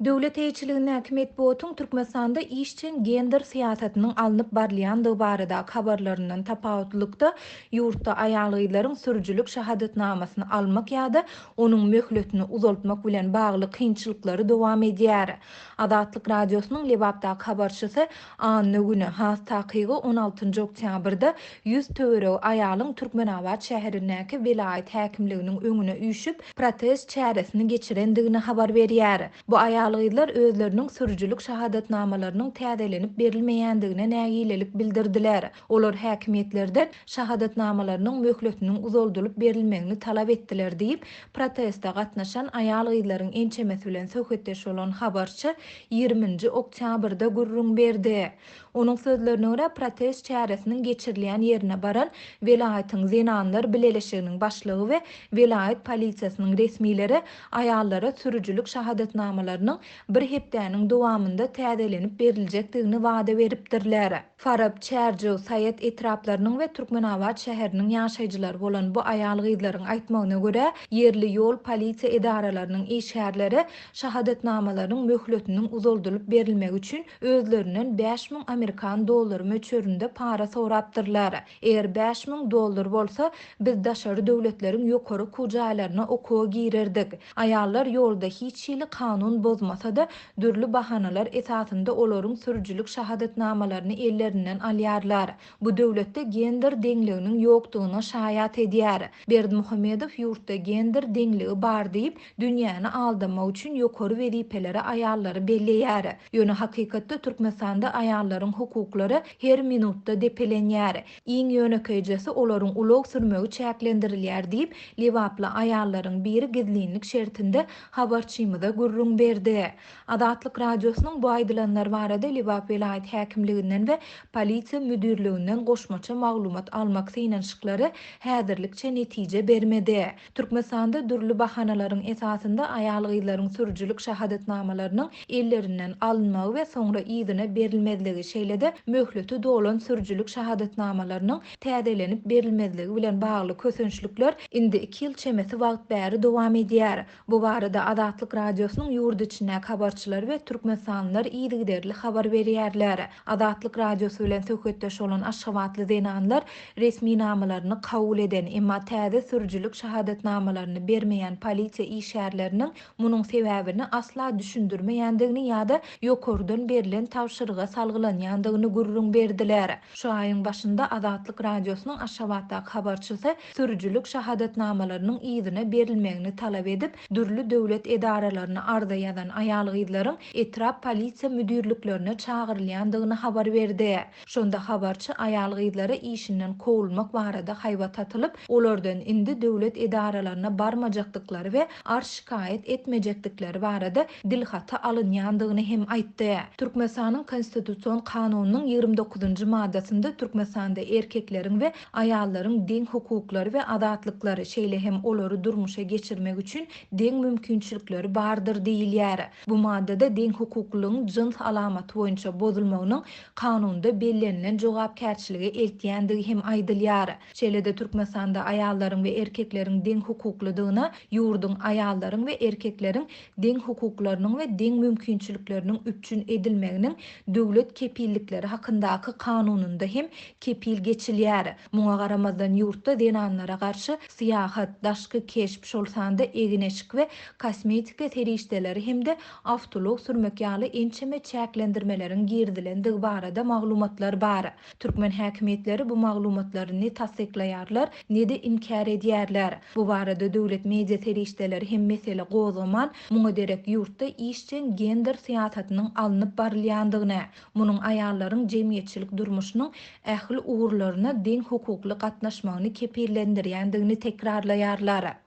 Döwlet eýçiligine metbugatyň Türkmenistanda işjeň gender syýasatynyň alnyp barylýandygy barada habarlaryndan tapawutlylykda ýurtda aýal-gyzlaryň sürüjilik şahadatnamasyny almak ýa-da onuň möhletini uzaltmak bilen bagly kynçylyklary dowam edýär. Azatlyk radiosynyň Lebaply habarçysy Anny has takygy 16 oktýabrda 100 töwereg aýalyň Türkmenawat şäherindäki vilayet häkimliginiň öňüne üýşüp protest çäresini geçirendigini habar berýär. Bu aýalgyzlar özleriniň sürüjilik şahadatnamalarynyň täzelenip berilmeýändigine nägilelik bildirdiler. Olar häkimetlerden şahadatnamalarynyň möhletiniň uzaldylyp berilmegini talap etdiler diýip protestde gatnaşan aýal-gyzlaryň ençemesi bilen söhbetdeş bolan habarçy 20 oktýabrda gurrun berdi. Onuň sözlerine görä protest çäresiniň geçirilýän ýerine baran vilayatyň zenanlar bileleşiginiň başlygy we vilayet polisiýasynyň resmileri aýallara sürüjilik şahadatnamalarynyň bir hepdäniň dowamında täzelenip berilejekdigini wada beripdirler. Farab, Çärjü, Sayet etraplarynyň we Türkmenawat şäheriniň ýaşaýjylary bolan bu aýal-gyzlaryň aýtmagyna görä, yerli ýol polisiýa edaralarynyň işgärleri şahadatnamalarynyň möhletiniň uzaldylyp berilmegi üçin özlerinden 5000 Amerikan dollary möçöründe para sorapdyrlar. Eger 5000 dollar bolsa, biz daşary döwletleriň ýokary kujaýlaryna okuwa girerdik. Aýallar ýolda hiç ýyly kanun bozmasa-da dürli bahanalar esasında olaryň sürüjilik şahadatnamalaryny ellerinden alýarlar. Bu döwletde gender deňliginiň ýokdugyna şaýat edýär. Berdimuhammedow ýurtda gender deňligi bar diýip dünýäni aldamak üçin ýokary wezipeleri aýallary belleýär. Ýöne hakykatda Türkmenistanda aýallaryň hukuklary her minutda depelenýär. Iň ýönekeýjesi olaryň ulug sürmegi çäklendirilýär diýip Lebaply aýallaryň biri gizlinlik şertinde habarçymyza gurrun berdi. Azatlyk radiosynyň bu aýdylanlar barada Lebaply vilayet häkimliginden we polisiýa müdürliginden goşmaça maglumat almak synanşyklary häzirlikçe netije bermedi. Türkmenistanda dürli bahanalaryň esasında aýal-gyzlaryň sürüjilik şahadatnamalarynyň ellerinden alınmagy we soňra ýygyna berilmezligi şeýlede möhleti dolan sürüjilik şahadatnamalarynyň täzelenip berilmezligi bilen bagly kösençlikler indi 2 ýyl çemesi wagt bäri dowam edýär. Bu barada Azatlyk radiosynyň ýurdu içindäki habarçylary we türkmenistanlylar ýygyderli habar berýärler. Azatlyk radiosy bilen söhbetdeş bolan aşgabatly zenanlar resmi namalaryny kabul eden, emma täze sürüjilik şahadatnamalaryny bermeýän polisiýa işgärleriniň munyň sebäbini asla düşündirmeýändigini ýa-da ýokardan berilen tawşyryga salgylanýandygyny gurrun berdiler. Şu aýyň başynda Azatlyk radiosynyň aşgabatdaky habarçysy sürüjilik şahadatnamalarynyň ýygyna berilmegini talap edip dürli döwlet edaralaryna arda ýazan aýal-gyzlaryň etrap polisiýa müdürliklerine çağırylýandygyny habar berdi. Şonda habarçy aýal-gyzlary işinden kowulmak barada haýbat atylyp, olardan indi döwlet edaralaryna barmajakdyklary we şikaýet etmejekdikleri barada dilhata alynýandygyny hem aýtdy. Türkmenistanyň konstitusiýon kanunynyň 29-njy maddasynda Türkmenistanda erkekleriň we aýallaryň deň hukuklary we azatlyklary şeýle hem olary durmuşa geçirmek üçin deň mümkinçilikleri bardyr diýilýär. Bu maddada deň hukuklygyň jins alamaty boýunça bozulmagynyň kanunda bellenilen jogapkärçiligi eltýändigi hem aýdylýar. Şeýlede Türkmenistanda aýallaryň we erkekleriň deň hukuklydygyna ýurdun aýallaryň we erkekleriň deň hukuklarynyň we deň mümkinçilikleriniň üçin edilmeginiň döwlet kepillikleri hakyndaky kanununda hem kepil geçilýär. Muňa garamazdan ýurtda denanlara garşy syýahat, daşky keşp, şolsanda egineşik we kosmetika terişdeleri hem-de awtolog sürmek ýaly ençeme çäklendirmeleriň girdilendigi barada maglumatlar bar. Türkmen häkimetleri bu maglumatlary ne tasdiklaýarlar, ne de inkar edýärler. Bu barada döwlet media terişdeleri hem mesele gozaman, muňa derek ýurtda işjeň gender syýasatynyň alnyp barylýandygyny, munyň aýallaryň jemgyýetçilik durmuşynyň ähli ugurlaryna deň hukukly gatnaşmagyny kepillendirýändigini tekrarlaýarlar.